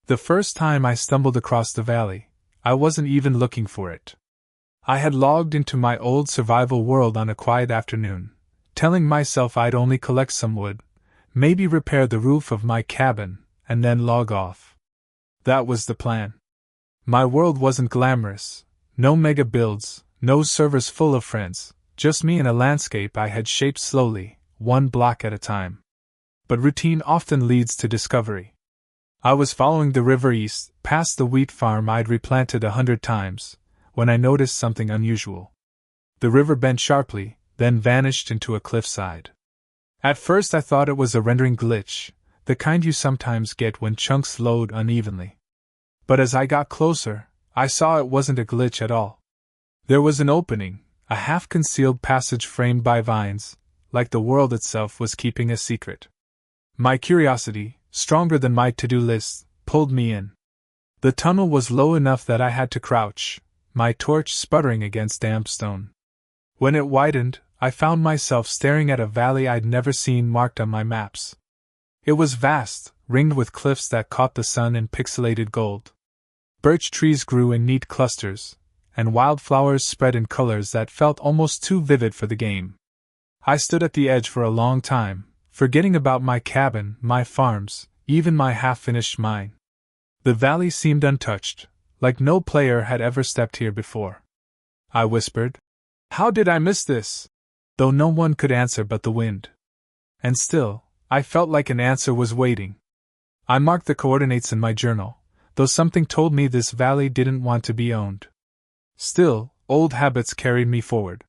The first time I stumbled across the valley, I wasn't even looking for it. I had logged into my old survival world on a quiet afternoon, telling myself I'd only collect some wood, maybe repair the roof of my cabin, and then log off. That was the plan. My world wasn't glamorous, no mega builds, no servers full of friends, just me and a landscape I had shaped slowly, one block at a time. But routine often leads to discovery. I was following the river east, past the wheat farm I'd replanted 100 times, when I noticed something unusual. The river bent sharply, then vanished into a cliffside. At first I thought it was a rendering glitch, the kind you sometimes get when chunks load unevenly. But as I got closer, I saw it wasn't a glitch at all. There was an opening, a half-concealed passage framed by vines, like the world itself was keeping a secret. My curiosity, stronger than my to-do list, pulled me in. The tunnel was low enough that I had to crouch, my torch sputtering against damp stone. When it widened, I found myself staring at a valley I'd never seen marked on my maps. It was vast, ringed with cliffs that caught the sun in pixelated gold. Birch trees grew in neat clusters, and wildflowers spread in colors that felt almost too vivid for the game. I stood at the edge for a long time, forgetting about my cabin, my farms, even my half-finished mine. The valley seemed untouched, like no player had ever stepped here before. I whispered, "How did I miss this?" though no one could answer but the wind. And still, I felt like an answer was waiting. I marked the coordinates in my journal, though something told me this valley didn't want to be owned. Still, old habits carried me forward.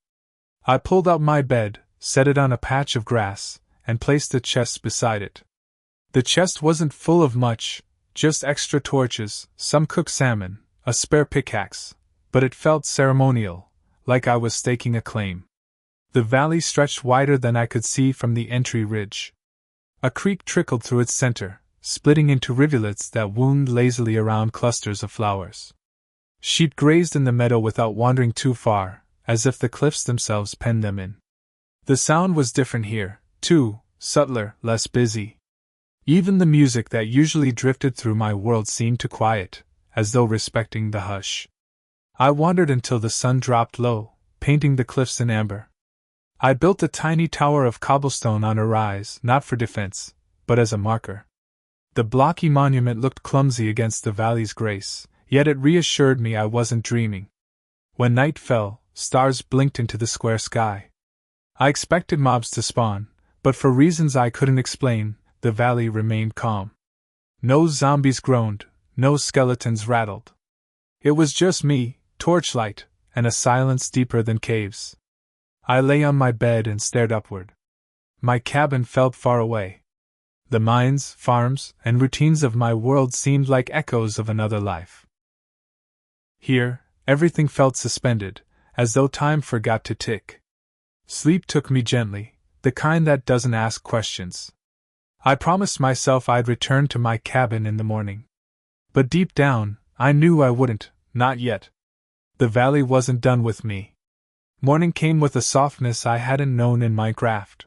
I pulled out my bed, set it on a patch of grass, and placed a chest beside it. The chest wasn't full of much, just extra torches, some cooked salmon, a spare pickaxe, but it felt ceremonial, like I was staking a claim. The valley stretched wider than I could see from the entry ridge. A creek trickled through its center, splitting into rivulets that wound lazily around clusters of flowers. Sheep grazed in the meadow without wandering too far, as if the cliffs themselves penned them in. The sound was different here, too, subtler, less busy. Even the music that usually drifted through my world seemed to quiet, as though respecting the hush. I wandered until the sun dropped low, painting the cliffs in amber. I built a tiny tower of cobblestone on a rise, not for defense, but as a marker. The blocky monument looked clumsy against the valley's grace, yet it reassured me I wasn't dreaming. When night fell, stars blinked into the square sky. I expected mobs to spawn, but for reasons I couldn't explain, the valley remained calm. No zombies groaned, no skeletons rattled. It was just me, torchlight, and a silence deeper than caves. I lay on my bed and stared upward. My cabin felt far away. The mines, farms, and routines of my world seemed like echoes of another life. Here, everything felt suspended, as though time forgot to tick. Sleep took me gently, the kind that doesn't ask questions. I promised myself I'd return to my cabin in the morning. But deep down, I knew I wouldn't, not yet. The valley wasn't done with me. Morning came with a softness I hadn't known in my craft.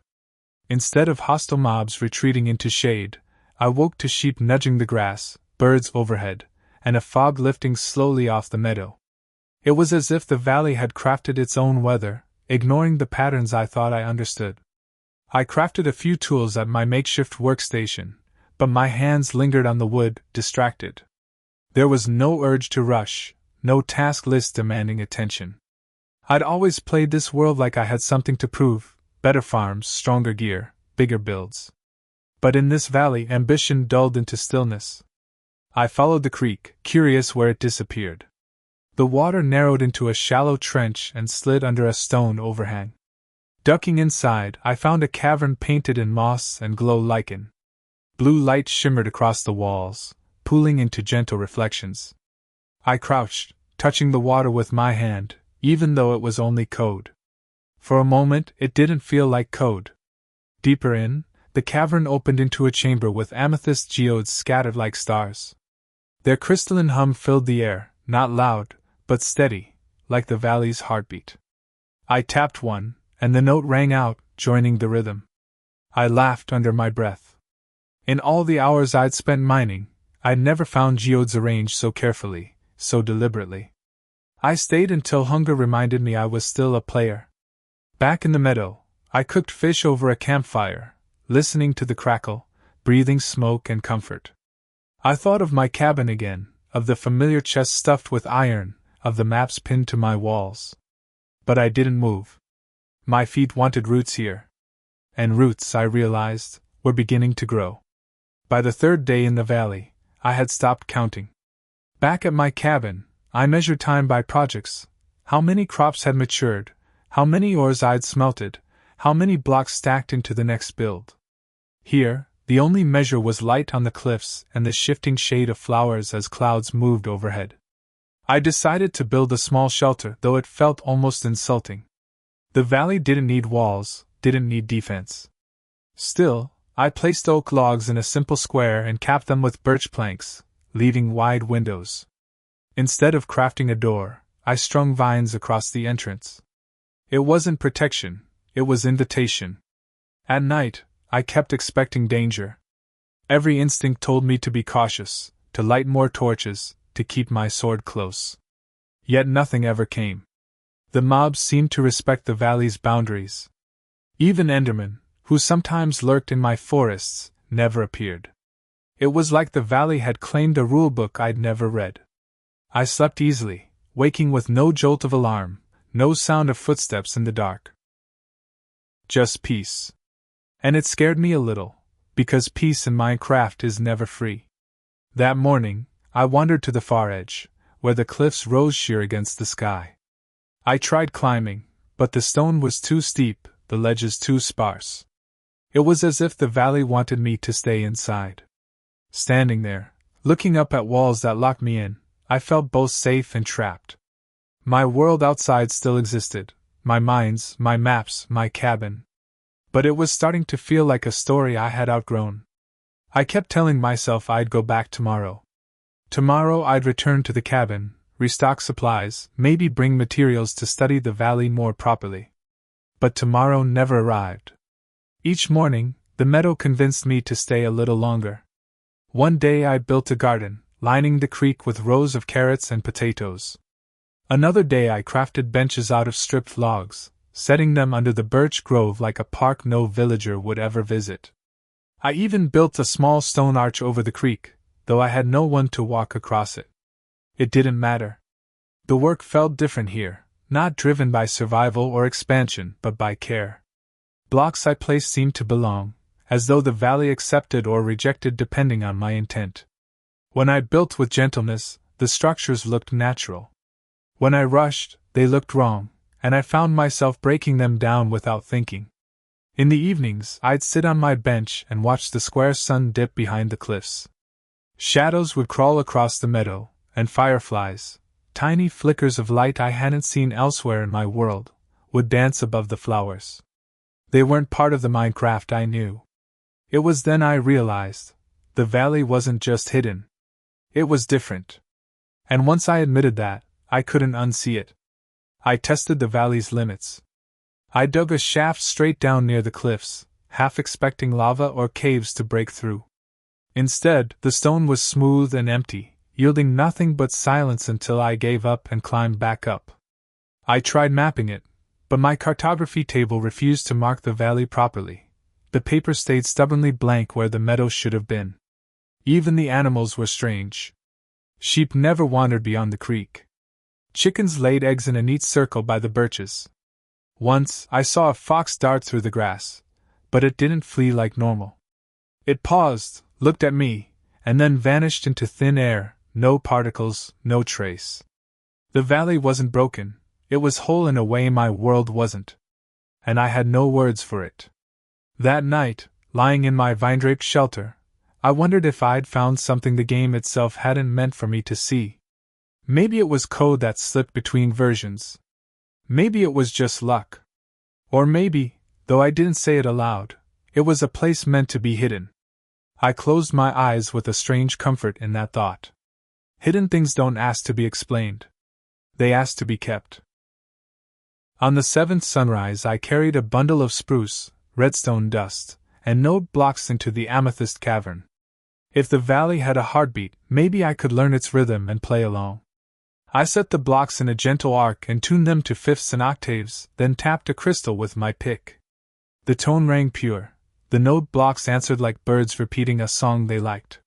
Instead of hostile mobs retreating into shade, I woke to sheep nudging the grass, birds overhead, and a fog lifting slowly off the meadow. It was as if the valley had crafted its own weather, ignoring the patterns I thought I understood. I crafted a few tools at my makeshift workstation, but my hands lingered on the wood, distracted. There was no urge to rush, no task list demanding attention. I'd always played this world like I had something to prove, better farms, stronger gear, bigger builds. But in this valley, ambition dulled into stillness. I followed the creek, curious where it disappeared. The water narrowed into a shallow trench and slid under a stone overhang. Ducking inside, I found a cavern painted in moss and glow lichen. Blue light shimmered across the walls, pooling into gentle reflections. I crouched, touching the water with my hand, even though it was only code. For a moment, it didn't feel like code. Deeper in, the cavern opened into a chamber with amethyst geodes scattered like stars. Their crystalline hum filled the air, not loud, but steady, like the valley's heartbeat. I tapped one, and the note rang out, joining the rhythm. I laughed under my breath. In all the hours I'd spent mining, I'd never found geodes arranged so carefully, so deliberately. I stayed until hunger reminded me I was still a player. Back in the meadow, I cooked fish over a campfire, listening to the crackle, breathing smoke and comfort. I thought of my cabin again, of the familiar chest stuffed with iron, of the maps pinned to my walls. But I didn't move. My feet wanted roots here. And roots, I realized, were beginning to grow. By the third day in the valley, I had stopped counting. Back at my cabin, I measured time by projects: how many crops had matured, how many ores I'd smelted, how many blocks stacked into the next build. Here, the only measure was light on the cliffs and the shifting shade of flowers as clouds moved overhead. I decided to build a small shelter, though it felt almost insulting. The valley didn't need walls, didn't need defense. Still, I placed oak logs in a simple square and capped them with birch planks, leaving wide windows. Instead of crafting a door, I strung vines across the entrance. It wasn't protection, it was invitation. At night, I kept expecting danger. Every instinct told me to be cautious, to light more torches, to keep my sword close. Yet nothing ever came. The mobs seemed to respect the valley's boundaries. Even Endermen, who sometimes lurked in my forests, never appeared. It was like the valley had claimed a rulebook I'd never read. I slept easily, waking with no jolt of alarm, no sound of footsteps in the dark. Just peace. And it scared me a little, because peace in Minecraft is never free. That morning, I wandered to the far edge, where the cliffs rose sheer against the sky. I tried climbing, but the stone was too steep, the ledges too sparse. It was as if the valley wanted me to stay inside. Standing there, looking up at walls that locked me in, I felt both safe and trapped. My world outside still existed, my mines, my maps, my cabin. But it was starting to feel like a story I had outgrown. I kept telling myself I'd go back tomorrow. Tomorrow I'd return to the cabin, restock supplies, maybe bring materials to study the valley more properly. But tomorrow never arrived. Each morning, the meadow convinced me to stay a little longer. One day I built a garden, lining the creek with rows of carrots and potatoes. Another day I crafted benches out of stripped logs, setting them under the birch grove like a park no villager would ever visit. I even built a small stone arch over the creek, though I had no one to walk across it. It didn't matter. The work felt different here, not driven by survival or expansion, but by care. Blocks I placed seemed to belong, as though the valley accepted or rejected depending on my intent. When I built with gentleness, the structures looked natural. When I rushed, they looked wrong, and I found myself breaking them down without thinking. In the evenings, I'd sit on my bench and watch the square sun dip behind the cliffs. Shadows would crawl across the meadow, and fireflies, tiny flickers of light I hadn't seen elsewhere in my world, would dance above the flowers. They weren't part of the Minecraft I knew. It was then I realized, the valley wasn't just hidden. It was different. And once I admitted that, I couldn't unsee it. I tested the valley's limits. I dug a shaft straight down near the cliffs, half expecting lava or caves to break through. Instead, the stone was smooth and empty, yielding nothing but silence until I gave up and climbed back up. I tried mapping it, but my cartography table refused to mark the valley properly. The paper stayed stubbornly blank where the meadow should have been. Even the animals were strange. Sheep never wandered beyond the creek. Chickens laid eggs in a neat circle by the birches. Once, I saw a fox dart through the grass, but it didn't flee like normal. It paused, looked at me, and then vanished into thin air, no particles, no trace. The valley wasn't broken, it was whole in a way my world wasn't. And I had no words for it. That night, lying in my vine-draped shelter, I wondered if I'd found something the game itself hadn't meant for me to see. Maybe it was code that slipped between versions. Maybe it was just luck. Or maybe, though I didn't say it aloud, it was a place meant to be hidden. I closed my eyes with a strange comfort in that thought. Hidden things don't ask to be explained. They ask to be kept. On the seventh sunrise I carried a bundle of spruce, redstone dust, and node blocks into the amethyst cavern. If the valley had a heartbeat, maybe I could learn its rhythm and play along. I set the blocks in a gentle arc and tuned them to fifths and octaves, then tapped a crystal with my pick. The tone rang pure. The note blocks answered like birds repeating a song they liked.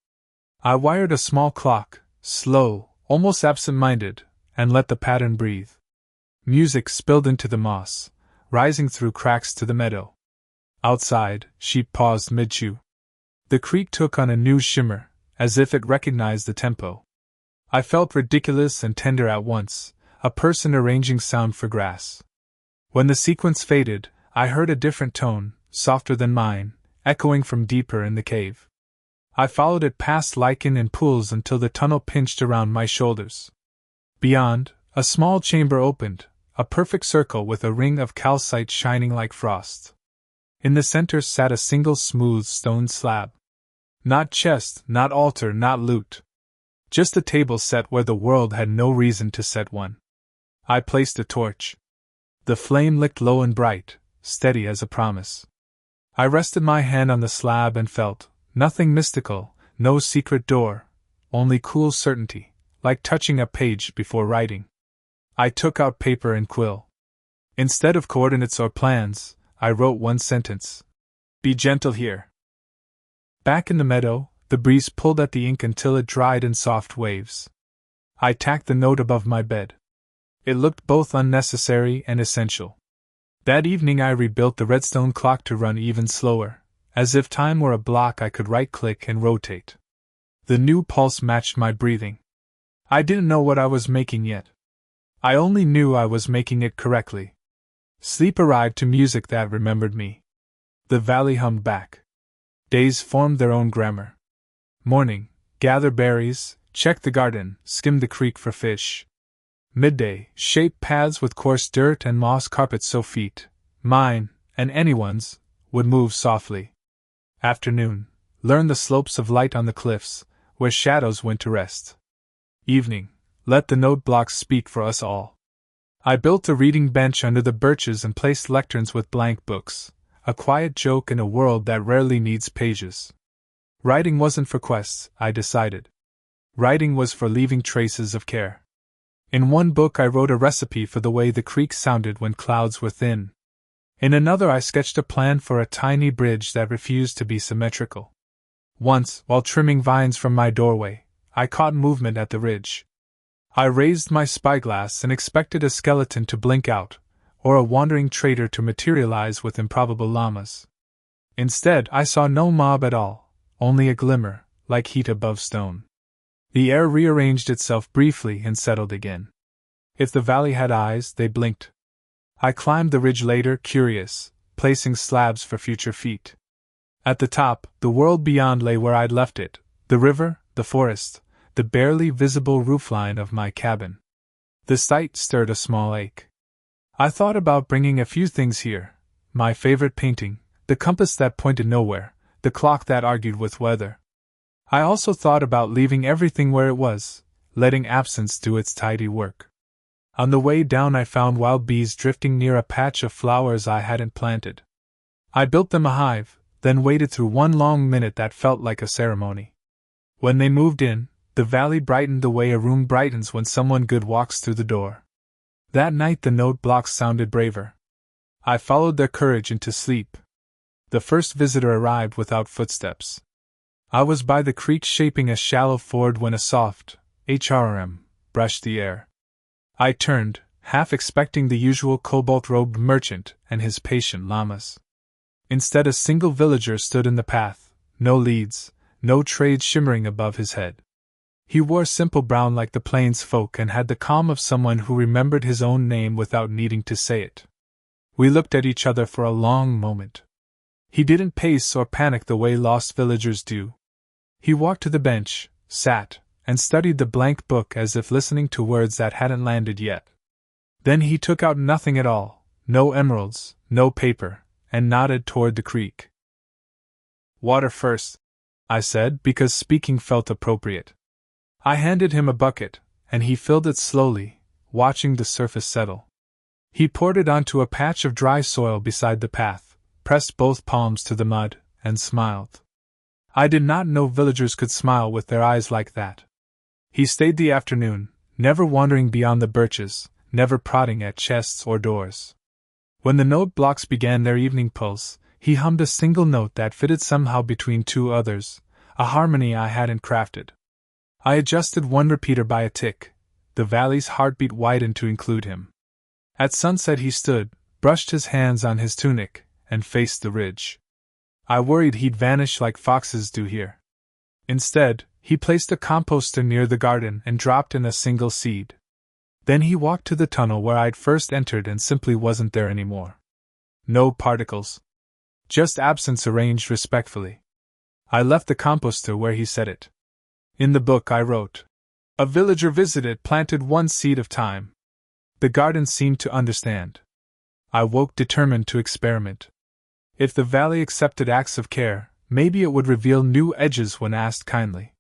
I wired a small clock, slow, almost absent-minded, and let the pattern breathe. Music spilled into the moss, rising through cracks to the meadow. Outside, sheep paused mid-chew. The creek took on a new shimmer, as if it recognized the tempo. I felt ridiculous and tender at once, a person arranging sound for grass. When the sequence faded, I heard a different tone, softer than mine, echoing from deeper in the cave. I followed it past lichen and pools until the tunnel pinched around my shoulders. Beyond, a small chamber opened, a perfect circle with a ring of calcite shining like frost. In the center sat a single smooth stone slab. Not chest, not altar, not lute. Just a table set where the world had no reason to set one. I placed a torch. The flame licked low and bright, steady as a promise. I rested my hand on the slab and felt, nothing mystical, no secret door, only cool certainty, like touching a page before writing. I took out paper and quill. Instead of coordinates or plans, I wrote one sentence. Be gentle here. Back in the meadow, the breeze pulled at the ink until it dried in soft waves. I tacked the note above my bed. It looked both unnecessary and essential. That evening I rebuilt the redstone clock to run even slower, as if time were a block I could right-click and rotate. The new pulse matched my breathing. I didn't know what I was making yet. I only knew I was making it correctly. Sleep arrived to music that remembered me. The valley hummed back. Days formed their own grammar. Morning, gather berries, check the garden, skim the creek for fish. Midday, shape paths with coarse dirt and moss carpets so feet, mine, and anyone's, would move softly. Afternoon, learn the slopes of light on the cliffs, where shadows went to rest. Evening, let the note blocks speak for us all. I built a reading bench under the birches and placed lecterns with blank books, a quiet joke in a world that rarely needs pages. Writing wasn't for quests, I decided. Writing was for leaving traces of care. In one book I wrote a recipe for the way the creek sounded when clouds were thin. In another I sketched a plan for a tiny bridge that refused to be symmetrical. Once, while trimming vines from my doorway, I caught movement at the ridge. I raised my spyglass and expected a skeleton to blink out, or a wandering trader to materialize with improbable llamas. Instead, I saw no mob at all. Only a glimmer, like heat above stone. The air rearranged itself briefly and settled again. If the valley had eyes, they blinked. I climbed the ridge later, curious, placing slabs for future feet. At the top, the world beyond lay where I'd left it, the river, the forest, the barely visible roofline of my cabin. The sight stirred a small ache. I thought about bringing a few things here, my favorite painting, the compass that pointed nowhere, the clock that argued with weather. I also thought about leaving everything where it was, letting absence do its tidy work. On the way down I found wild bees drifting near a patch of flowers I hadn't planted. I built them a hive, then waited through one long minute that felt like a ceremony. When they moved in, the valley brightened the way a room brightens when someone good walks through the door. That night the note blocks sounded braver. I followed their courage into sleep. The first visitor arrived without footsteps. I was by the creek shaping a shallow ford when a soft HRM brushed the air. I turned, half expecting the usual cobalt-robed merchant and his patient llamas. Instead a single villager stood in the path, no leads, no trade shimmering above his head. He wore simple brown like the plains folk and had the calm of someone who remembered his own name without needing to say it. We looked at each other for a long moment. He didn't pace or panic the way lost villagers do. He walked to the bench, sat, and studied the blank book as if listening to words that hadn't landed yet. Then he took out nothing at all, no emeralds, no paper, and nodded toward the creek. Water first, I said, because speaking felt appropriate. I handed him a bucket, and he filled it slowly, watching the surface settle. He poured it onto a patch of dry soil beside the path, pressed both palms to the mud, and smiled. I did not know villagers could smile with their eyes like that. He stayed the afternoon, never wandering beyond the birches, never prodding at chests or doors. When the note blocks began their evening pulse, he hummed a single note that fitted somehow between two others, a harmony I hadn't crafted. I adjusted one repeater by a tick. The valley's heartbeat widened to include him. At sunset he stood, brushed his hands on his tunic, and faced the ridge. I worried he'd vanish like foxes do here. Instead, he placed a composter near the garden and dropped in a single seed. Then he walked to the tunnel where I'd first entered and simply wasn't there anymore. No particles. Just absence arranged respectfully. I left the composter where he said it. In the book I wrote. A villager visited, planted one seed of time. The garden seemed to understand. I woke determined to experiment. If the valley accepted acts of care, maybe it would reveal new edges when asked kindly.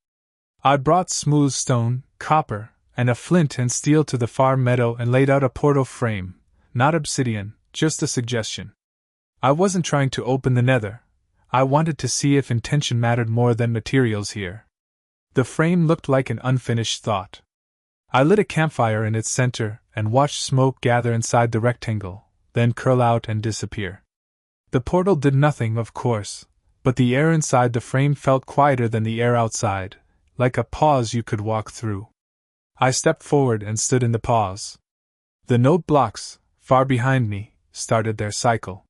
I brought smooth stone, copper, and a flint and steel to the far meadow and laid out a portal frame, not obsidian, just a suggestion. I wasn't trying to open the nether. I wanted to see if intention mattered more than materials here. The frame looked like an unfinished thought. I lit a campfire in its center and watched smoke gather inside the rectangle, then curl out and disappear. The portal did nothing, of course, but the air inside the frame felt quieter than the air outside, like a pause you could walk through. I stepped forward and stood in the pause. The note blocks, far behind me, started their cycle.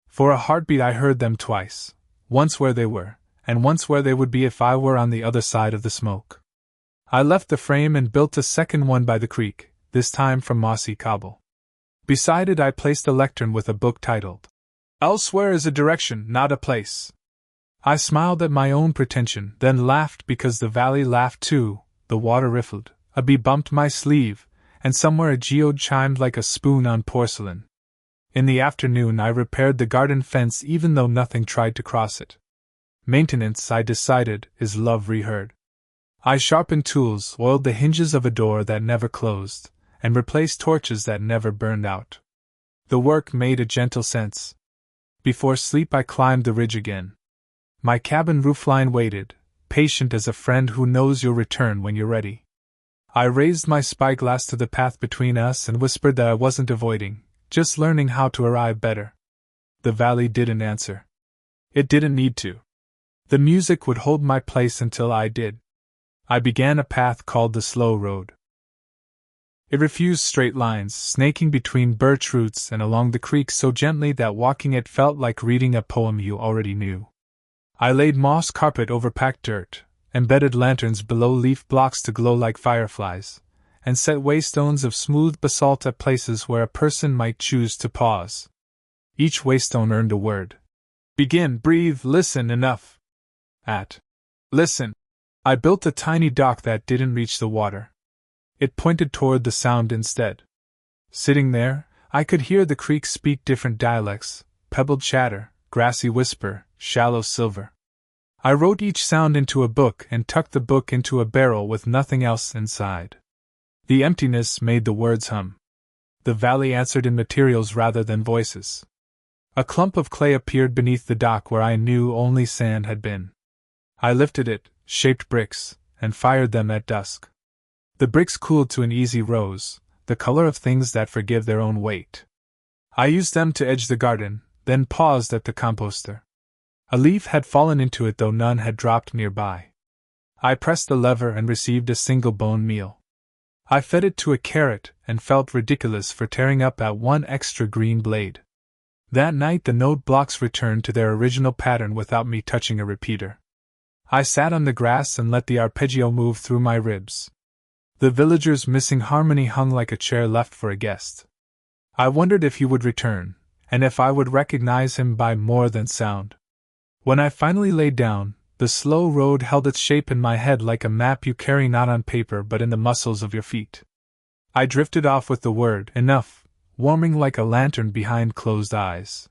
For a heartbeat I heard them twice, once where they were, and once where they would be if I were on the other side of the smoke. I left the frame and built a second one by the creek, this time from mossy cobble. Beside it I placed a lectern with a book titled, Elsewhere is a Direction, Not a Place. I smiled at my own pretension, then laughed because the valley laughed too. The water riffled, a bee bumped my sleeve, and somewhere a geode chimed like a spoon on porcelain. In the afternoon I repaired the garden fence even though nothing tried to cross it. Maintenance, I decided, is love reheard. I sharpened tools, oiled the hinges of a door that never closed, and replaced torches that never burned out. The work made a gentle sense. Before sleep I climbed the ridge again. My cabin roofline waited, patient as a friend who knows you'll return when you're ready. I raised my spyglass to the path between us and whispered that I wasn't avoiding, just learning how to arrive better. The valley didn't answer. It didn't need to. The music would hold my place until I did. I began a path called the slow road. It refused straight lines, snaking between birch roots and along the creek so gently that walking it felt like reading a poem you already knew. I laid moss carpet over packed dirt, embedded lanterns below leaf blocks to glow like fireflies, and set waystones of smooth basalt at places where a person might choose to pause. Each waystone earned a word. Begin, breathe, listen, enough. At listen, I built a tiny dock that didn't reach the water. It pointed toward the sound instead. Sitting there, I could hear the creek speak different dialects, pebbled chatter, grassy whisper, shallow silver. I wrote each sound into a book and tucked the book into a barrel with nothing else inside. The emptiness made the words hum. The valley answered in materials rather than voices. A clump of clay appeared beneath the dock where I knew only sand had been. I lifted it, shaped bricks, and fired them at dusk. The bricks cooled to an easy rose, the color of things that forgive their own weight. I used them to edge the garden, then paused at the composter. A leaf had fallen into it though none had dropped nearby. I pressed the lever and received a single bone meal. I fed it to a carrot and felt ridiculous for tearing up at one extra green blade. That night the note blocks returned to their original pattern without me touching a repeater. I sat on the grass and let the arpeggio move through my ribs. The villager's missing harmony hung like a chair left for a guest. I wondered if he would return, and if I would recognize him by more than sound. When I finally lay down, the slow road held its shape in my head like a map you carry not on paper but in the muscles of your feet. I drifted off with the word, enough, warming like a lantern behind closed eyes.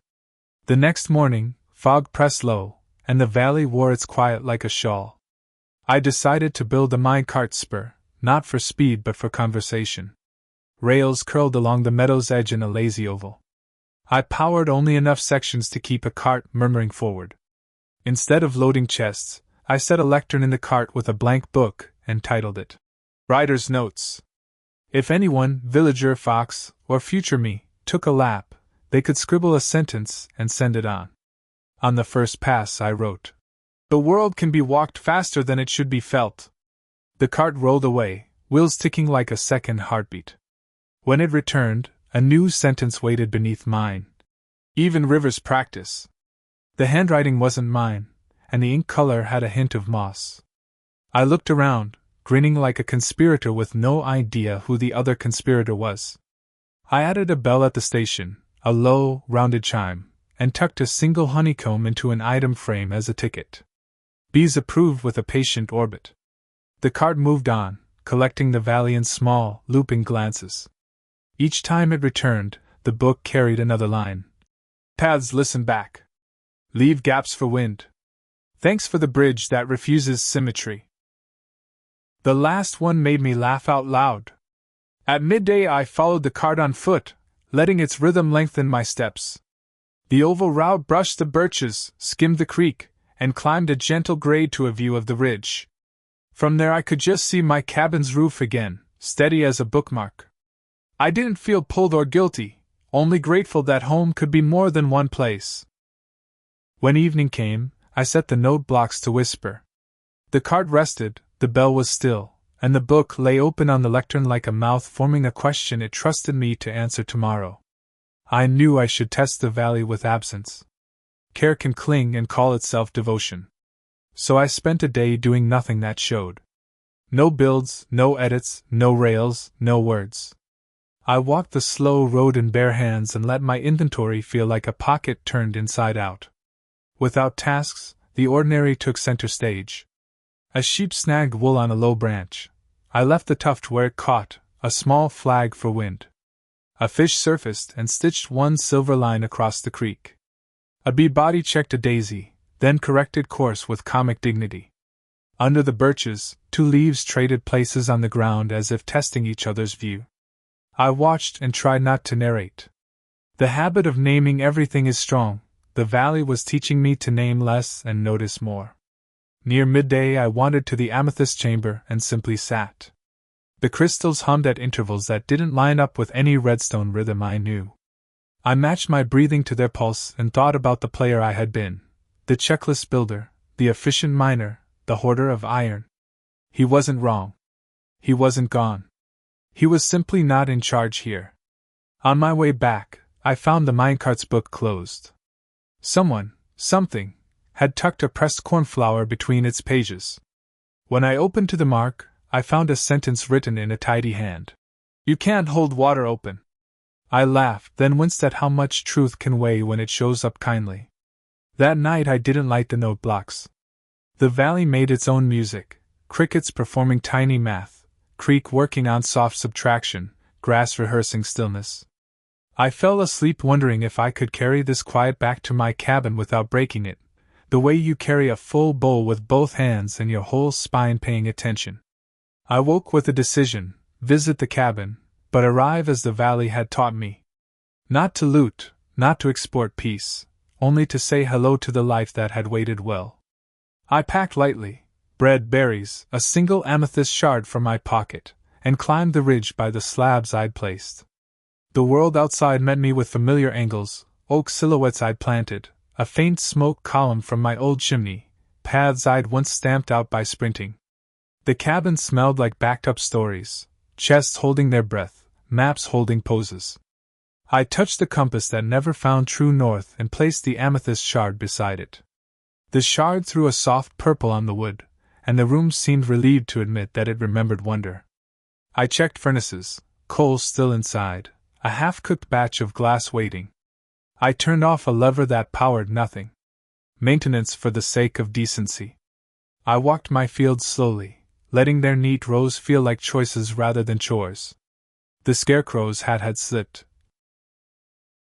The next morning, fog pressed low, and the valley wore its quiet like a shawl. I decided to build a minecart spur, not for speed but for conversation. Rails curled along the meadow's edge in a lazy oval. I powered only enough sections to keep a cart murmuring forward. Instead of loading chests, I set a lectern in the cart with a blank book and titled it Writer's Notes. If anyone, villager, fox, or future me, took a lap, they could scribble a sentence and send it on. On the first pass I wrote, "The world can be walked faster than it should be felt." The cart rolled away, wheels ticking like a second heartbeat. When it returned, a new sentence waited beneath mine. Even rivers practice. The handwriting wasn't mine, and the ink color had a hint of moss. I looked around, grinning like a conspirator with no idea who the other conspirator was. I added a bell at the station, a low, rounded chime, and tucked a single honeycomb into an item frame as a ticket. Bees approved with a patient orbit. The cart moved on, collecting the valley in small, looping glances. Each time it returned, the book carried another line. Paths listen back. Leave gaps for wind. Thanks for the bridge that refuses symmetry. The last one made me laugh out loud. At midday I followed the cart on foot, letting its rhythm lengthen my steps. The oval route brushed the birches, skimmed the creek, and climbed a gentle grade to a view of the ridge. From there I could just see my cabin's roof again, steady as a bookmark. I didn't feel pulled or guilty, only grateful that home could be more than one place. When evening came, I set the note blocks to whisper. The cart rested, the bell was still, and the book lay open on the lectern like a mouth forming a question it trusted me to answer tomorrow. I knew I should test the valley with absence. Care can cling and call itself devotion. So I spent a day doing nothing that showed. No builds, no edits, no rails, no words. I walked the slow road in bare hands and let my inventory feel like a pocket turned inside out. Without tasks, the ordinary took center stage. A sheep snagged wool on a low branch. I left the tuft where it caught, a small flag for wind. A fish surfaced and stitched one silver line across the creek. A bee body checked a daisy, then corrected course with comic dignity. Under the birches, two leaves traded places on the ground as if testing each other's view. I watched and tried not to narrate. The habit of naming everything is strong. The valley was teaching me to name less and notice more. Near midday I wandered to the amethyst chamber and simply sat. The crystals hummed at intervals that didn't line up with any redstone rhythm I knew. I matched my breathing to their pulse and thought about the player I had been, the checklist builder, the efficient miner, the hoarder of iron. He wasn't wrong. He wasn't gone. He was simply not in charge here. On my way back, I found the minecart's book closed. Something, had tucked a pressed cornflower between its pages. When I opened to the mark, I found a sentence written in a tidy hand. "You can't hold water open." I laughed, then winced at how much truth can weigh when it shows up kindly. That night I didn't light the note blocks. The valley made its own music, crickets performing tiny math, creek working on soft subtraction, grass rehearsing stillness. I fell asleep wondering if I could carry this quiet back to my cabin without breaking it, the way you carry a full bowl with both hands and your whole spine paying attention. I woke with a decision: visit the cabin, but arrive as the valley had taught me. Not to loot, not to export peace, only to say hello to the life that had waited well. I packed lightly, bread, berries, a single amethyst shard from my pocket, and climbed the ridge by the slabs I'd placed. The world outside met me with familiar angles, oak silhouettes I'd planted, a faint smoke column from my old chimney, paths I'd once stamped out by sprinting. The cabin smelled like backed-up stories, chests holding their breath, maps holding poses. I touched the compass that never found true north and placed the amethyst shard beside it. The shard threw a soft purple on the wood, and the room seemed relieved to admit that it remembered wonder. I checked furnaces, coal still inside, a half-cooked batch of glass waiting. I turned off a lever that powered nothing. Maintenance for the sake of decency. I walked my fields slowly, letting their neat rows feel like choices rather than chores. The scarecrow's hat had slipped.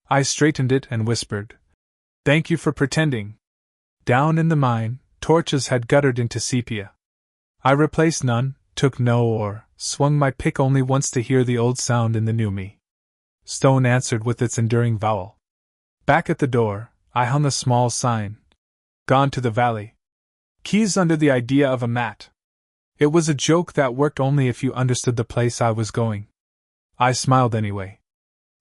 I straightened it and whispered, "Thank you for pretending." Down in the mine, torches had guttered into sepia. I replaced none, took no ore, swung my pick only once to hear the old sound in the new me. Stone answered with its enduring vowel. Back at the door, I hung a small sign. "Gone to the valley. Keys under the idea of a mat. It was a joke that worked only if you understood the place I was going. I smiled anyway.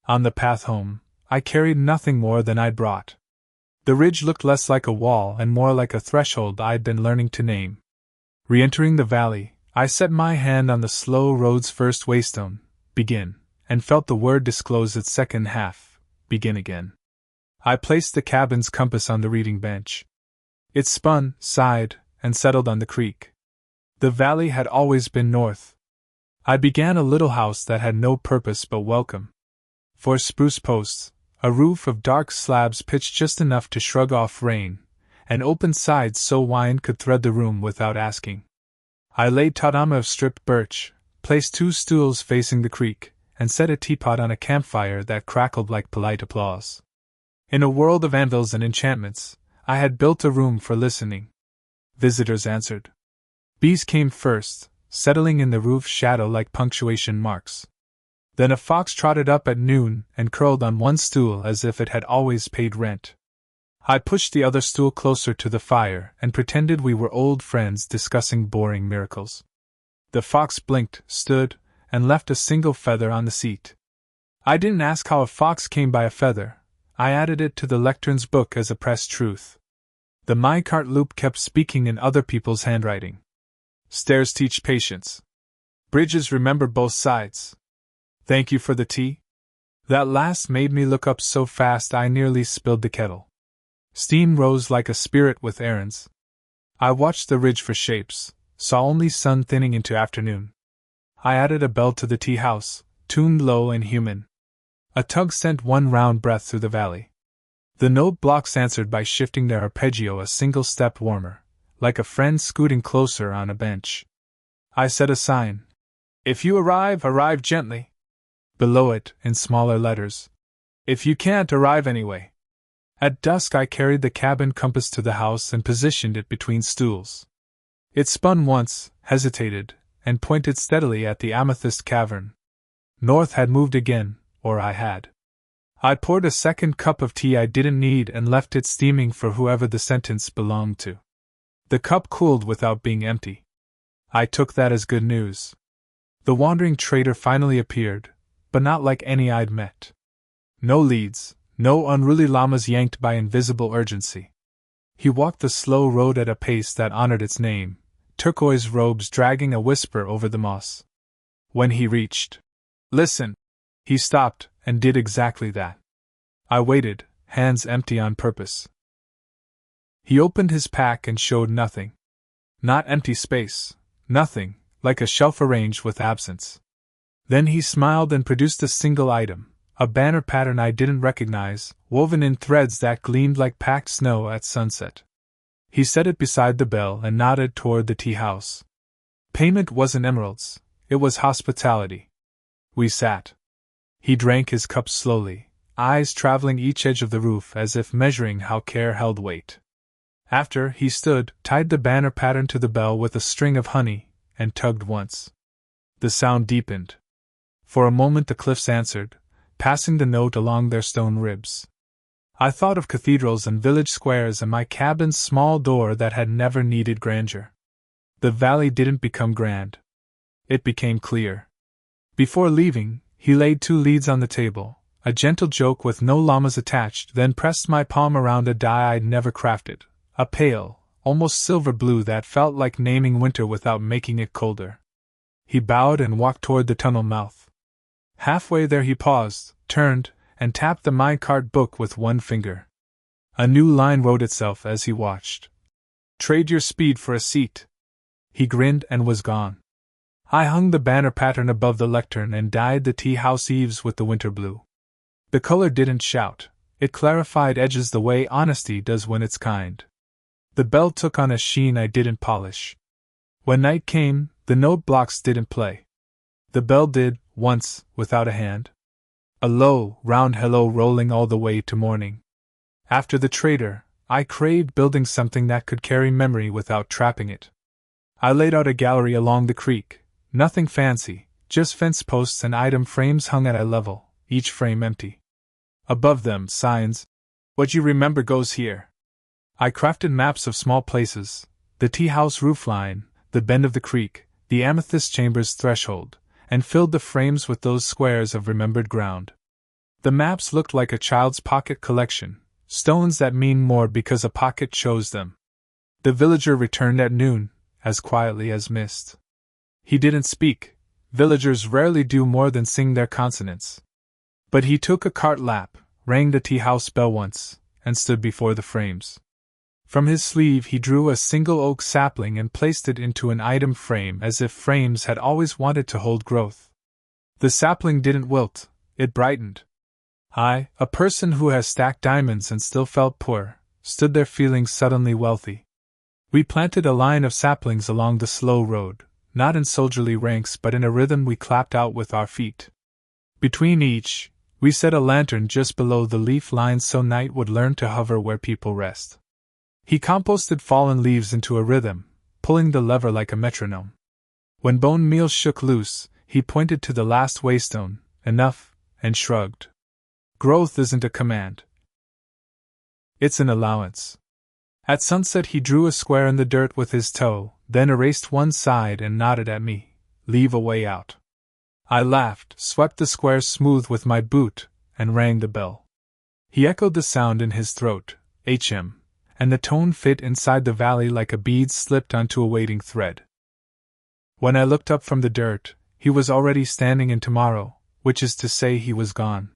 On the path home, I carried nothing more than I'd brought. The ridge looked less like a wall and more like a threshold I'd been learning to name. Re-entering the valley, I set my hand on the slow road's first waystone, begin, and felt the word disclose its second half, begin again. I placed the cabin's compass on the reading bench. It spun, sighed, and settled on the creek. The valley had always been north. I began a little house that had no purpose but welcome. For spruce posts, a roof of dark slabs pitched just enough to shrug off rain, and open sides so wine could thread the room without asking. I laid tatama of stripped birch, placed 2 stools facing the creek, and set a teapot on a campfire that crackled like polite applause. In a world of anvils and enchantments, I had built a room for listening. Visitors answered. Bees came first, settling in the roof's shadow like punctuation marks. Then a fox trotted up at noon and curled on one stool as if it had always paid rent. I pushed the other stool closer to the fire and pretended we were old friends discussing boring miracles. The fox blinked, stood, and left a single feather on the seat. I didn't ask how a fox came by a feather. I added it to the lectern's book as a pressed truth. The minecart loop kept speaking in other people's handwriting. Stairs teach patience. Bridges remember both sides. Thank you for the tea? That last made me look up so fast I nearly spilled the kettle. Steam rose like a spirit with errands. I watched the ridge for shapes, saw only sun thinning into afternoon. I added a bell to the tea house, tuned low and human. A tug sent one round breath through the valley. The note blocks answered by shifting their arpeggio a single step warmer, like a friend scooting closer on a bench. I set a sign. If you arrive, arrive gently. Below it, in smaller letters. If you can't, arrive anyway. At dusk I carried the cabin compass to the house and positioned it between stools. It spun once, hesitated, and pointed steadily at the amethyst cavern. North had moved again, or I had. I poured a second cup of tea I didn't need and left it steaming for whoever the sentence belonged to. The cup cooled without being empty. I took that as good news. The wandering trader finally appeared, but not like any I'd met. No leads, no unruly llamas yanked by invisible urgency. He walked the slow road at a pace that honored its name, turquoise robes dragging a whisper over the moss. When he reached, "Listen!" he stopped and did exactly that. I waited, hands empty on purpose. He opened his pack and showed nothing. Not empty space, nothing, like a shelf arranged with absence. Then he smiled and produced a single item, a banner pattern I didn't recognize, woven in threads that gleamed like packed snow at sunset. He set it beside the bell and nodded toward the tea house. Payment wasn't emeralds, it was hospitality. We sat. He drank his cup slowly, eyes traveling each edge of the roof as if measuring how care held weight. After, he stood, tied the banner pattern to the bell with a string of honey, and tugged once. The sound deepened. For a moment the cliffs answered, passing the note along their stone ribs. I thought of cathedrals and village squares and my cabin's small door that had never needed grandeur. The valley didn't become grand. It became clear. Before leaving, he laid 2 leads on the table, a gentle joke with no llamas attached, then pressed my palm around a die I'd never crafted, a pale, almost silver blue that felt like naming winter without making it colder. He bowed and walked toward the tunnel mouth. Halfway there he paused, turned, and tapped the minecart book with one finger. A new line wrote itself as he watched. "Trade your speed for a seat." He grinned and was gone. I hung the banner pattern above the lectern and dyed the tea house eaves with the winter blue. The color didn't shout, it clarified edges the way honesty does when it's kind. The bell took on a sheen I didn't polish. When night came, the note blocks didn't play. The bell did, once, without a hand. A low, round hello rolling all the way to morning. After the trader, I craved building something that could carry memory without trapping it. I laid out a gallery along the creek, nothing fancy, just fence posts and item frames hung at eye level, each frame empty. Above them, signs. "What you remember goes here." I crafted maps of small places, the tea-house roofline, the bend of the creek, the amethyst chamber's threshold, and filled the frames with those squares of remembered ground. The maps looked like a child's pocket collection, stones that mean more because a pocket chose them. The villager returned at noon, as quietly as mist. He didn't speak. Villagers rarely do more than sing their consonants. But he took a cart lap, rang the tea-house bell once, and stood before the frames. From his sleeve he drew a single oak sapling and placed it into an item frame as if frames had always wanted to hold growth. The sapling didn't wilt, it brightened. I, a person who has stacked diamonds and still felt poor, stood there feeling suddenly wealthy. We planted a line of saplings along the slow road, not in soldierly ranks but in a rhythm we clapped out with our feet. Between each, we set a lantern just below the leaf lines so night would learn to hover where people rest. He composted fallen leaves into a rhythm, pulling the lever like a metronome. When bone meal shook loose, he pointed to the last waystone, enough, and shrugged. Growth isn't a command. It's an allowance. At sunset he drew a square in the dirt with his toe, then erased one side and nodded at me. Leave a way out. I laughed, swept the square smooth with my boot, and rang the bell. He echoed the sound in his throat, HM, and the tone fit inside the valley like a bead slipped onto a waiting thread. When I looked up from the dirt, he was already standing in tomorrow, which is to say he was gone.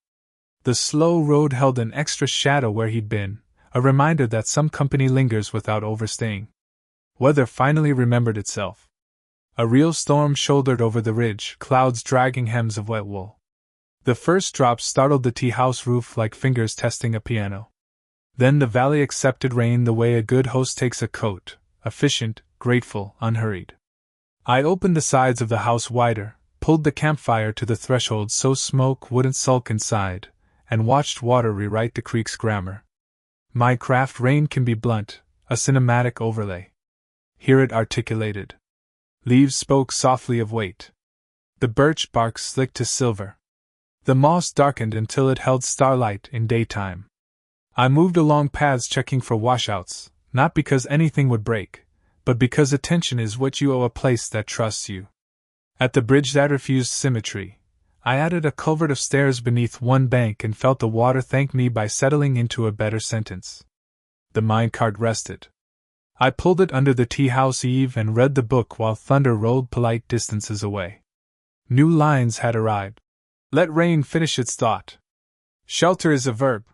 The slow road held an extra shadow where he'd been, a reminder that some company lingers without overstaying. Weather finally remembered itself. A real storm shouldered over the ridge, clouds dragging hems of wet wool. The first drops startled the tea-house roof like fingers testing a piano. Then the valley accepted rain the way a good host takes a coat, efficient, grateful, unhurried. I opened the sides of the house wider, pulled the campfire to the threshold so smoke wouldn't sulk inside, and watched water rewrite the creek's grammar. My craft rain can be blunt, a cinematic overlay. Hear it articulated. Leaves spoke softly of weight. The birch bark slicked to silver. The moss darkened until it held starlight in daytime. I moved along paths checking for washouts, not because anything would break, but because attention is what you owe a place that trusts you. At the bridge that refused symmetry, I added a culvert of stairs beneath one bank and felt the water thank me by settling into a better sentence. The minecart rested. I pulled it under the tea-house eave and read the book while thunder rolled polite distances away. New lines had arrived. Let rain finish its thought. Shelter is a verb.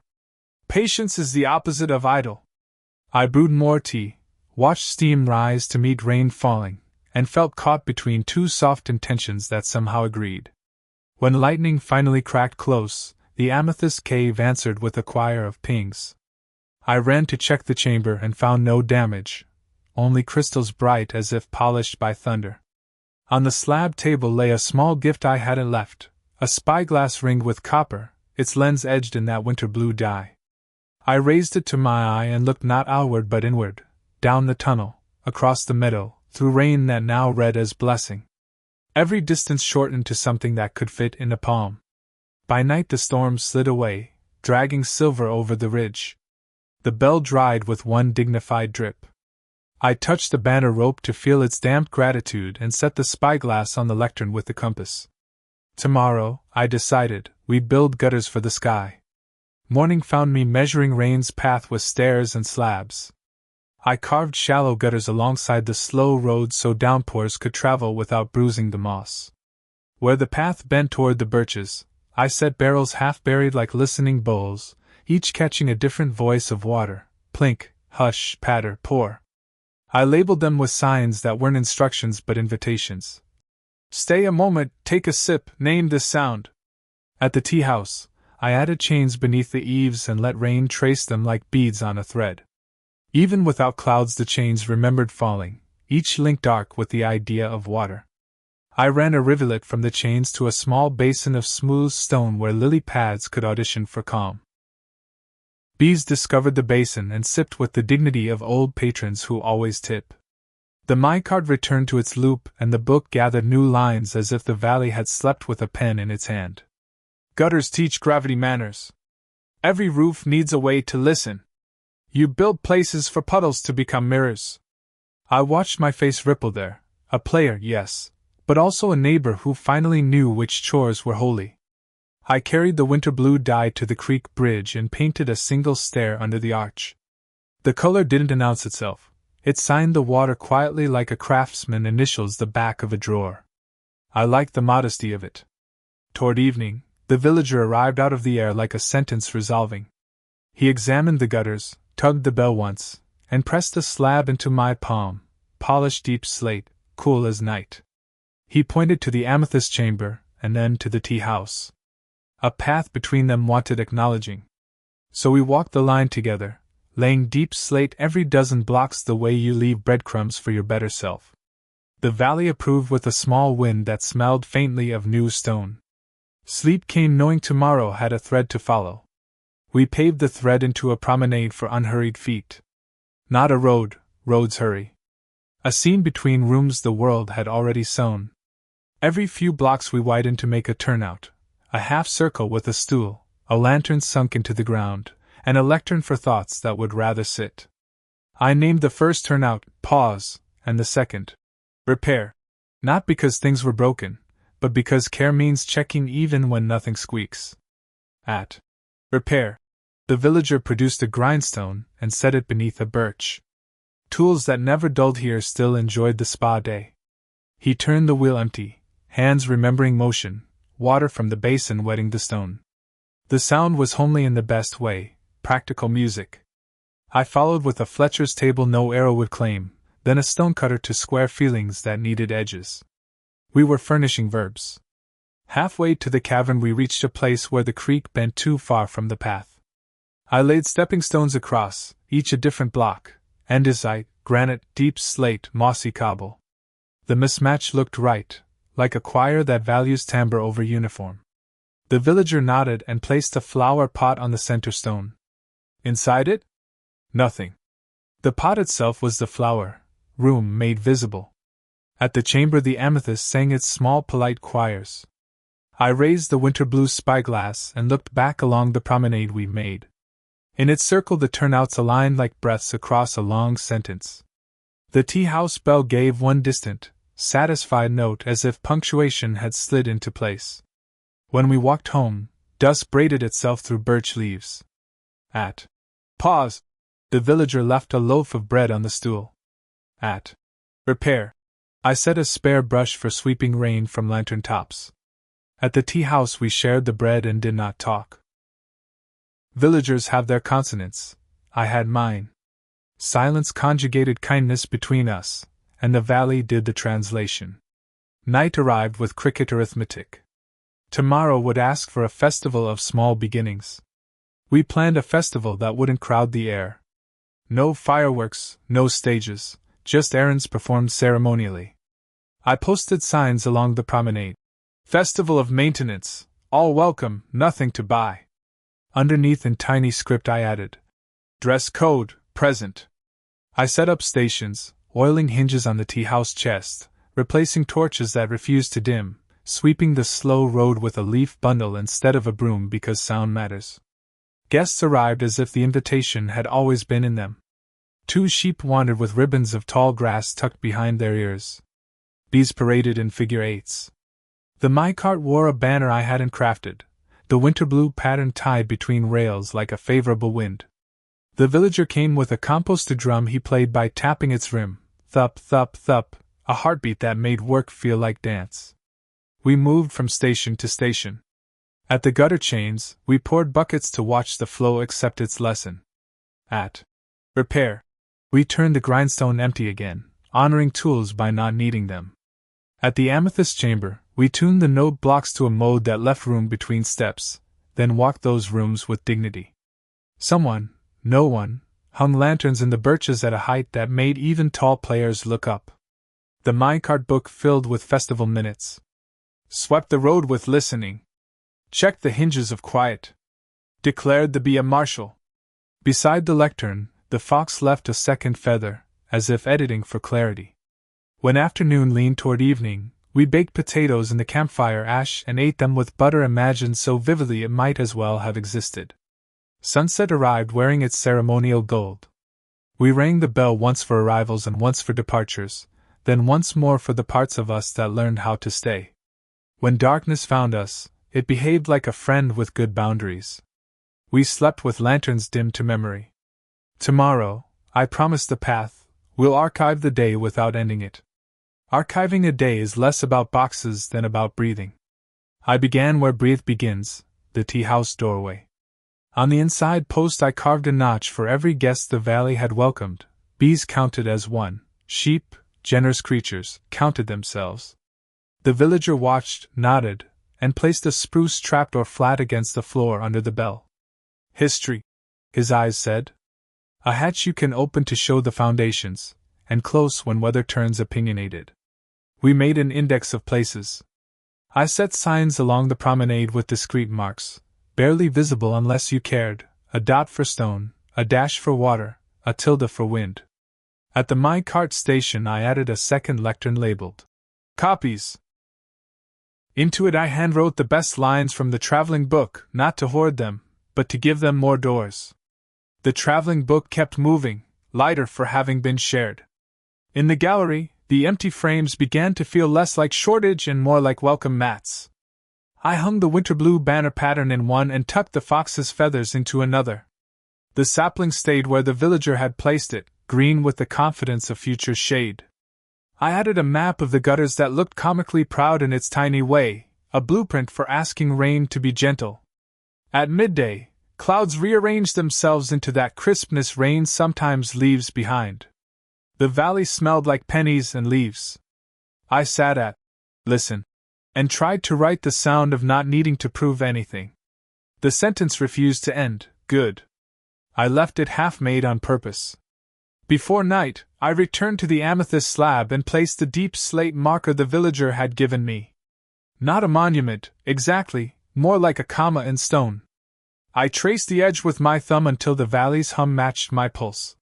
Patience is the opposite of idle. I brewed more tea, watched steam rise to meet rain falling, and felt caught between two soft intentions that somehow agreed. When lightning finally cracked close, the amethyst cave answered with a choir of pings. I ran to check the chamber and found no damage, only crystals bright as if polished by thunder. On the slab table lay a small gift I hadn't left, a spyglass ringed with copper, its lens edged in that winter blue dye. I raised it to my eye and looked not outward but inward, down the tunnel, across the meadow, through rain that now read as blessing. Every distance shortened to something that could fit in a palm. By night the storm slid away, dragging silver over the ridge. The bell dried with one dignified drip. I touched the banner rope to feel its damp gratitude and set the spyglass on the lectern with the compass. Tomorrow, I decided, we'd build gutters for the sky. Morning found me measuring rain's path with stairs and slabs. I carved shallow gutters alongside the slow road so downpours could travel without bruising the moss. Where the path bent toward the birches, I set barrels half buried like listening bowls, each catching a different voice of water, plink, hush, patter, pour. I labeled them with signs that weren't instructions but invitations. Stay a moment, take a sip, name this sound. At the tea-house, I added chains beneath the eaves and let rain trace them like beads on a thread. Even without clouds the chains remembered falling, each link dark with the idea of water. I ran a rivulet from the chains to a small basin of smooth stone where lily pads could audition for calm. Bees discovered the basin and sipped with the dignity of old patrons who always tip. The minecart returned to its loop and the book gathered new lines as if the valley had slept with a pen in its hand. Gutters teach gravity manners. Every roof needs a way to listen. You build places for puddles to become mirrors. I watched my face ripple there. A player, yes, but also a neighbor who finally knew which chores were holy. I carried the winter blue dye to the creek bridge and painted a single stair under the arch. The color didn't announce itself. It signed the water quietly like a craftsman initials the back of a drawer. I liked the modesty of it. Toward evening, the villager arrived out of the air like a sentence resolving. He examined the gutters, tugged the bell once, and pressed a slab into my palm, polished deep slate, cool as night. He pointed to the amethyst chamber, and then to the tea house. A path between them wanted acknowledging. So we walked the line together, laying deep slate every dozen blocks the way you leave breadcrumbs for your better self. The valley approved with a small wind that smelled faintly of new stone. Sleep came knowing tomorrow had a thread to follow. We paved the thread into a promenade for unhurried feet. Not a road, roads hurry. A scene between rooms the world had already sown. Every few blocks we widened to make a turnout, a half circle with a stool, a lantern sunk into the ground, and a lectern for thoughts that would rather sit. I named the first turnout Pause, and the second Repair. Not because things were broken, but because care means checking even when nothing squeaks. At Repair, the villager produced a grindstone and set it beneath a birch. Tools that never dulled here still enjoyed the spa day. He turned the wheel empty, hands remembering motion, water from the basin wetting the stone. The sound was homely in the best way, practical music. I followed with a Fletcher's table no arrow would claim, then a stonecutter to square feelings that needed edges. We were furnishing verbs. Halfway to the cavern we reached a place where the creek bent too far from the path. I laid stepping stones across, each a different block, andesite, granite, deep slate, mossy cobble. The mismatch looked right, like a choir that values timbre over uniform. The villager nodded and placed a flower pot on the center stone. Inside it? Nothing. The pot itself was the flower room made visible. At the chamber the amethyst sang its small polite choirs. I raised the winter blue spyglass and looked back along the promenade we made. In its circle the turnouts aligned like breaths across a long sentence. The tea-house bell gave one distant, satisfied note as if punctuation had slid into place. When we walked home, dust braided itself through birch leaves. At Pause, the villager left a loaf of bread on the stool. At Repair, I set a spare brush for sweeping rain from lantern tops. At the tea-house we shared the bread and did not talk. Villagers have their consonants, I had mine. Silence conjugated kindness between us, and the valley did the translation. Night arrived with cricket arithmetic. Tomorrow would ask for a festival of small beginnings. We planned a festival that wouldn't crowd the air. No fireworks, no stages, just errands performed ceremonially. I posted signs along the promenade. Festival of maintenance, all welcome, nothing to buy. Underneath in tiny script I added, dress code, present. I set up stations, oiling hinges on the tea-house chest, replacing torches that refused to dim, sweeping the slow road with a leaf bundle instead of a broom because sound matters. Guests arrived as if the invitation had always been in them. 2 sheep wandered with ribbons of tall grass tucked behind their ears. Bees paraded in figure eights. The minecart wore a banner I hadn't crafted, the winter blue pattern tied between rails like a favorable wind. The villager came with a composted drum he played by tapping its rim, thup thup thup, a heartbeat that made work feel like dance. We moved from station to station. At the gutter chains, we poured buckets to watch the flow accept its lesson. At Repair, we turned the grindstone empty again, honoring tools by not needing them. At the amethyst chamber, we tuned the note blocks to a mode that left room between steps, then walked those rooms with dignity. Someone, no one, hung lanterns in the birches at a height that made even tall players look up. The minecart book filled with festival minutes. Swept the road with listening. Checked the hinges of quiet. Declared the bee a marshal. Beside the lectern, the fox left a second feather, as if editing for clarity. When afternoon leaned toward evening, we baked potatoes in the campfire ash and ate them with butter imagined so vividly it might as well have existed. Sunset arrived wearing its ceremonial gold. We rang the bell once for arrivals and once for departures, then once more for the parts of us that learned how to stay. When darkness found us, it behaved like a friend with good boundaries. We slept with lanterns dimmed to memory. Tomorrow, I promised the path, we'll archive the day without ending it. Archiving a day is less about boxes than about breathing. I began where breathe begins, the tea house doorway. On the inside post I carved a notch for every guest the valley had welcomed. Bees counted as one, sheep, generous creatures, counted themselves. The villager watched, nodded, and placed a spruce trapdoor flat against the floor under the bell. History, his eyes said. A hatch you can open to show the foundations, and close when weather turns opinionated. We made an index of places. I set signs along the promenade with discreet marks, barely visible unless you cared, a dot for stone, a dash for water, a tilde for wind. At the My Cart station I added a second lectern labeled Copies. Into it I handwrote the best lines from the traveling book, not to hoard them, but to give them more doors. The traveling book kept moving, lighter for having been shared. In the gallery, the empty frames began to feel less like shortage and more like welcome mats. I hung the winter blue banner pattern in one and tucked the fox's feathers into another. The sapling stayed where the villager had placed it, green with the confidence of future shade. I added a map of the gutters that looked comically proud in its tiny way, a blueprint for asking rain to be gentle. At midday, clouds rearranged themselves into that crispness rain sometimes leaves behind. The valley smelled like pennies and leaves. I sat at, listen, and tried to write the sound of not needing to prove anything. The sentence refused to end, good. I left it half-made on purpose. Before night, I returned to the amethyst slab and placed the deep slate marker the villager had given me. Not a monument, exactly, more like a comma in stone. I traced the edge with my thumb until the valley's hum matched my pulse.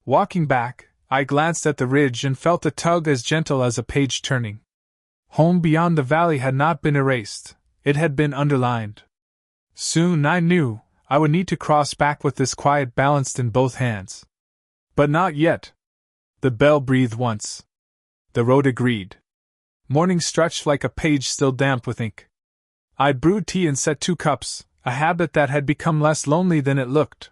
Walking back, I glanced at the ridge and felt a tug as gentle as a page turning. Home beyond the valley had not been erased, it had been underlined. Soon, I knew, I would need to cross back with this quiet balanced in both hands. But not yet. The bell breathed once. The road agreed. Morning stretched like a page still damp with ink. I brewed tea and set 2 cups, a habit that had become less lonely than it looked.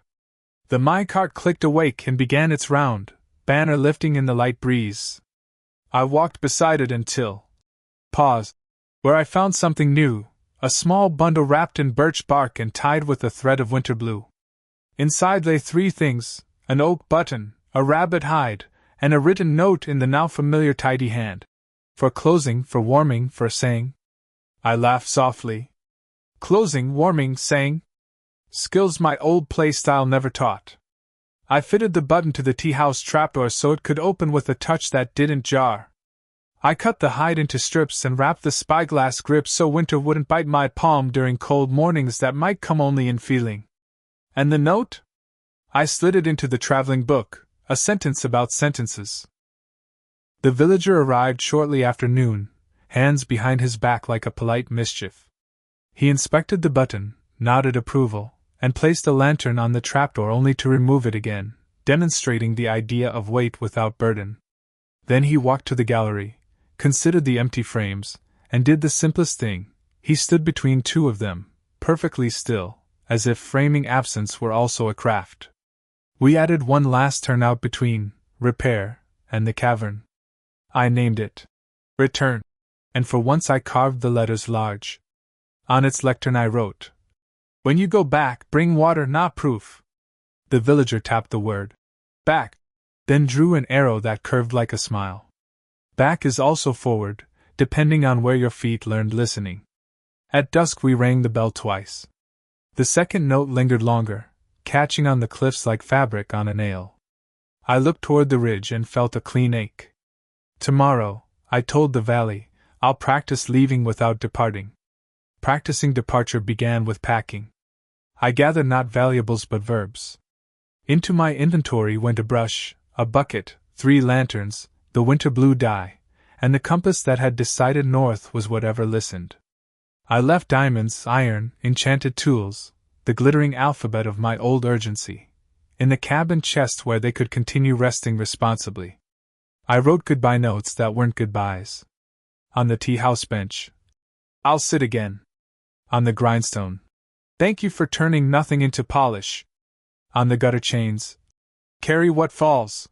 The My Cart clicked awake and began its round, banner lifting in the light breeze. I walked beside it until, where I found something new, a small bundle wrapped in birch bark and tied with a thread of winter blue. Inside lay 3 things, an oak button, a rabbit hide, and a written note in the now familiar tidy hand. For closing, for warming, for saying. I laughed softly. Closing, warming, saying. Skills my old play style never taught. I fitted the button to the tea house trapdoor so it could open with a touch that didn't jar. I cut the hide into strips and wrapped the spyglass grip so winter wouldn't bite my palm during cold mornings that might come only in feeling. And the note? I slid it into the traveling book, a sentence about sentences. The villager arrived shortly after noon, hands behind his back like a polite mischief. He inspected the button, nodded approval, and placed a lantern on the trapdoor only to remove it again, demonstrating the idea of weight without burden. Then he walked to the gallery, considered the empty frames, and did the simplest thing. He stood between 2 of them, perfectly still, as if framing absence were also a craft. We added one last turnout between repair and the cavern. I named it Return, and for once I carved the letters large. On its lectern I wrote, When you go back, bring water, not proof. The villager tapped the word back, then drew an arrow that curved like a smile. Back is also forward, depending on where your feet learned listening. At dusk we rang the bell twice. The second note lingered longer, catching on the cliffs like fabric on a nail. I looked toward the ridge and felt a clean ache. Tomorrow, I told the valley, I'll practice leaving without departing. Practicing departure began with packing. I gathered not valuables but verbs. Into my inventory went a brush, a bucket, 3 lanterns, the winter blue dye, and the compass that had decided north was whatever listened. I left diamonds, iron, enchanted tools, the glittering alphabet of my old urgency, in the cabin chest where they could continue resting responsibly. I wrote goodbye notes that weren't goodbyes. On the tea house bench. I'll sit again. On the grindstone. Thank you for turning nothing into polish. On the gutter chains. Carry what falls.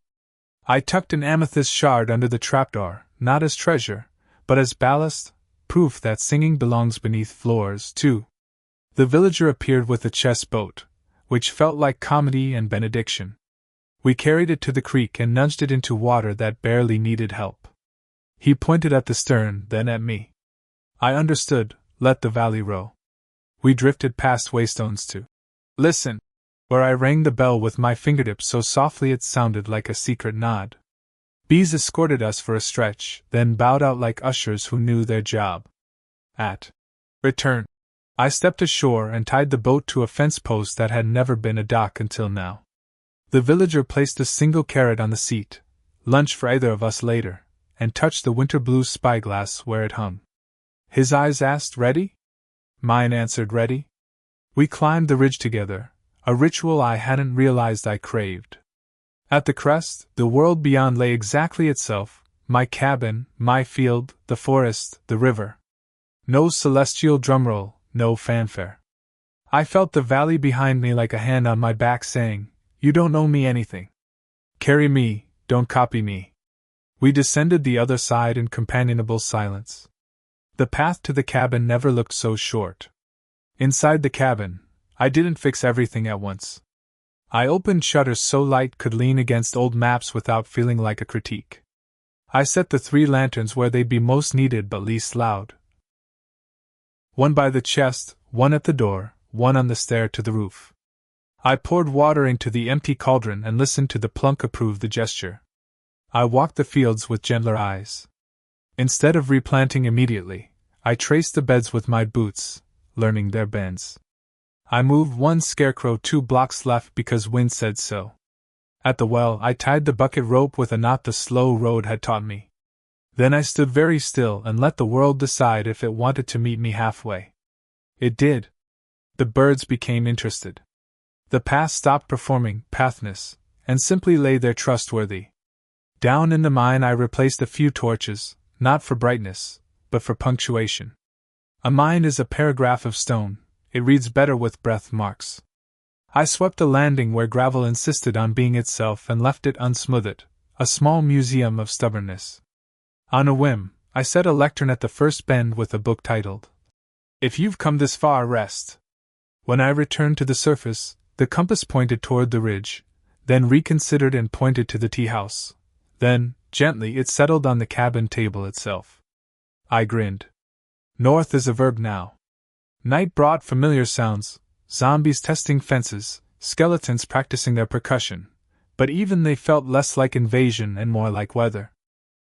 I tucked an amethyst shard under the trapdoor, not as treasure, but as ballast, proof that singing belongs beneath floors, too. The villager appeared with the chess boat, which felt like comedy and benediction. We carried it to the creek and nudged it into water that barely needed help. He pointed at the stern, then at me. I understood, let the valley row. We drifted past Waystones to listen, where I rang the bell with my fingertips so softly it sounded like a secret nod. Bees escorted us for a stretch, then bowed out like ushers who knew their job. At return, I stepped ashore and tied the boat to a fence post that had never been a dock until now. The villager placed a single carrot on the seat, lunch for either of us later, and touched the winter blue spyglass where it hung. His eyes asked, "Ready?" Mine answered, "Ready." We climbed the ridge together, a ritual I hadn't realized I craved. At the crest, the world beyond lay exactly itself, my cabin, my field, the forest, the river. No celestial drumroll, no fanfare. I felt the valley behind me like a hand on my back saying, "You don't owe me anything. Carry me, don't copy me." We descended the other side in companionable silence. The path to the cabin never looked so short. Inside the cabin, I didn't fix everything at once. I opened shutters so light could lean against old maps without feeling like a critique. I set the 3 lanterns where they'd be most needed but least loud. One by the chest, one at the door, one on the stair to the roof. I poured water into the empty cauldron and listened to the plunk approve the gesture. I walked the fields with gentler eyes. Instead of replanting immediately, I traced the beds with my boots, learning their bends. I moved one scarecrow 2 blocks left because wind said so. At the well, I tied the bucket rope with a knot the slow road had taught me. Then I stood very still and let the world decide if it wanted to meet me halfway. It did. The birds became interested. The path stopped performing pathness, and simply lay there trustworthy. Down in the mine I replaced a few torches, not for brightness, but for punctuation. A mine is a paragraph of stone, it reads better with breath marks. I swept the landing where gravel insisted on being itself and left it unsmoothed, a small museum of stubbornness. On a whim, I set a lectern at the first bend with a book titled, "If You've Come This Far, Rest." When I returned to the surface, the compass pointed toward the ridge, then reconsidered and pointed to the tea house. Then, gently, it settled on the cabin table itself. I grinned. North is a verb now. Night brought familiar sounds, zombies testing fences, skeletons practicing their percussion, but even they felt less like invasion and more like weather.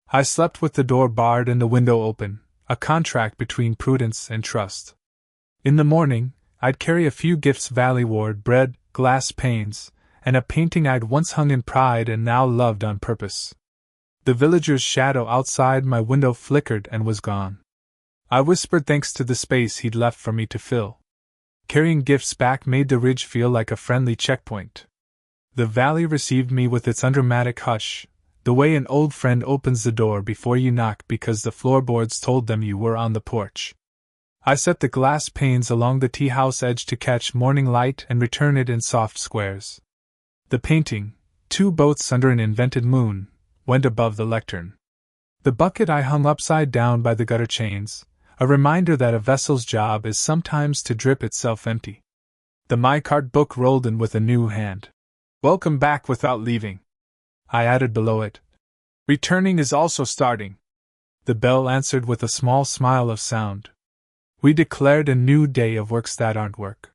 I slept with the door barred and the window open, a contract between prudence and trust. In the morning, I'd carry a few gifts Valleyward, bread, glass panes, and a painting I'd once hung in pride and now loved on purpose. The villager's shadow outside my window flickered and was gone. I whispered thanks to the space he'd left for me to fill. Carrying gifts back made the ridge feel like a friendly checkpoint. The valley received me with its undramatic hush, the way an old friend opens the door before you knock because the floorboards told them you were on the porch. I set the glass panes along the tea house edge to catch morning light and return it in soft squares. The painting, 2 boats under an invented moon, went above the lectern. The bucket I hung upside down by the gutter chains, a reminder that a vessel's job is sometimes to drip itself empty. The MyCart book rolled in with a new hand. "Welcome back without leaving," I added below it. "Returning is also starting." The bell answered with a small smile of sound. We declared a new day of works that aren't work.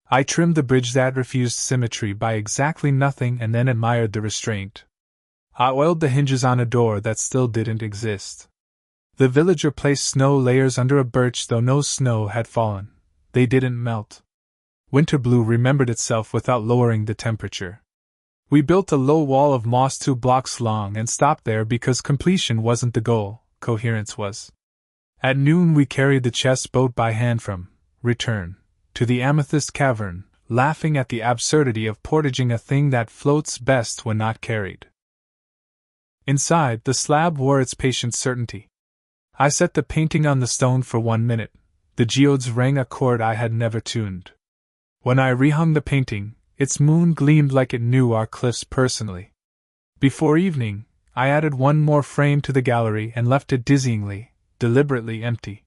I trimmed the bridge that refused symmetry by exactly nothing and then admired the restraint. I oiled the hinges on a door that still didn't exist. The villager placed snow layers under a birch though no snow had fallen. They didn't melt. Winter blue remembered itself without lowering the temperature. We built a low wall of moss 2 blocks long and stopped there because completion wasn't the goal, coherence was. At noon we carried the chest boat by hand from return to the Amethyst Cavern, laughing at the absurdity of portaging a thing that floats best when not carried. Inside, the slab wore its patient certainty. I set the painting on the stone for 1 minute. The geodes rang a chord I had never tuned. When I rehung the painting, its moon gleamed like it knew our cliffs personally. Before evening, I added one more frame to the gallery and left it dizzyingly, deliberately empty.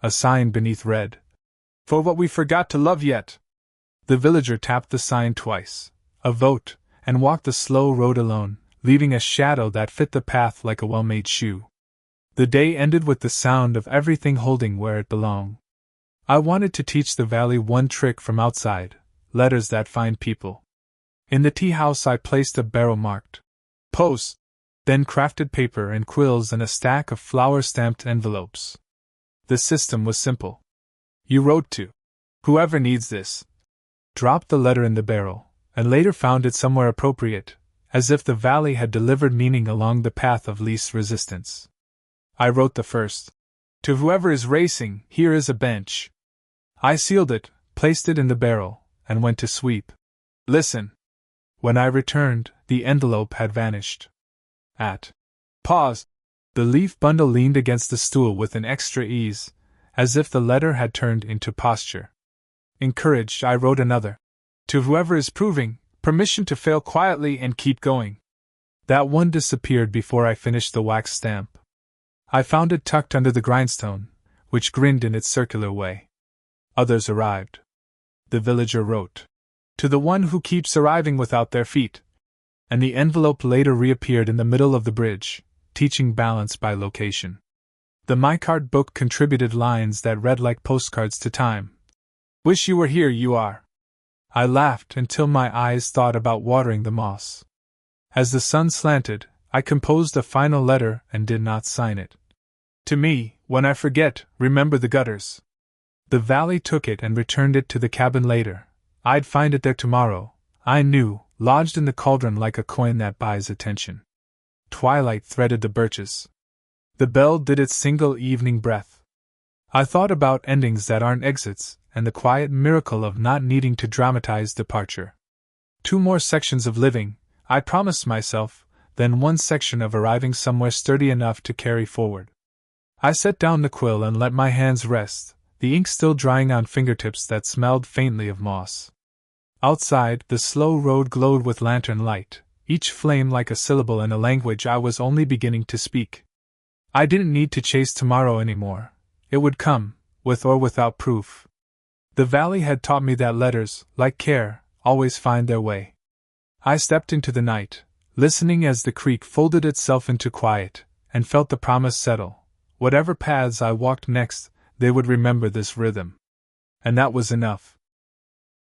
A sign beneath read, "For what we forgot to love yet." The villager tapped the sign twice, a vote, and walked the slow road alone, leaving a shadow that fit the path like a well-made shoe. The day ended with the sound of everything holding where it belonged. I wanted to teach the valley one trick from outside, letters that find people. In the tea house I placed a barrel marked "Post," then crafted paper and quills and a stack of flower-stamped envelopes. The system was simple. You wrote to "Whoever needs this," dropped the letter in the barrel, and later found it somewhere appropriate, as if the valley had delivered meaning along the path of least resistance. I wrote the first, "To whoever is racing, here is a bench." I sealed it, placed it in the barrel, and went to sweep. Listen. When I returned, the envelope had vanished. At pause, the leaf bundle leaned against the stool with an extra ease, as if the letter had turned into posture. Encouraged, I wrote another. "To whoever is proving, permission to fail quietly and keep going." That one disappeared before I finished the wax stamp. I found it tucked under the grindstone, which grinned in its circular way. Others arrived. The villager wrote, "To the one who keeps arriving without their feet," and the envelope later reappeared in the middle of the bridge, teaching balance by location. The MyCard book contributed lines that read like postcards to time. "Wish you were here, you are." I laughed until my eyes thought about watering the moss. As the sun slanted, I composed a final letter and did not sign it. To me, when I forget, remember the gutters. The valley took it and returned it to the cabin later. I'd find it there tomorrow, I knew, lodged in the cauldron like a coin that buys attention. Twilight threaded the birches. The bell did its single evening breath. I thought about endings that aren't exits, and the quiet miracle of not needing to dramatize departure. 2 more sections of living, I promised myself, then 1 section of arriving somewhere sturdy enough to carry forward. I set down the quill and let my hands rest, the ink still drying on fingertips that smelled faintly of moss. Outside, the slow road glowed with lantern light, each flame like a syllable in a language I was only beginning to speak. I didn't need to chase tomorrow anymore. It would come, with or without proof. The valley had taught me that letters, like care, always find their way. I stepped into the night, listening as the creek folded itself into quiet, and felt the promise settle. Whatever paths I walked next, they would remember this rhythm. And that was enough.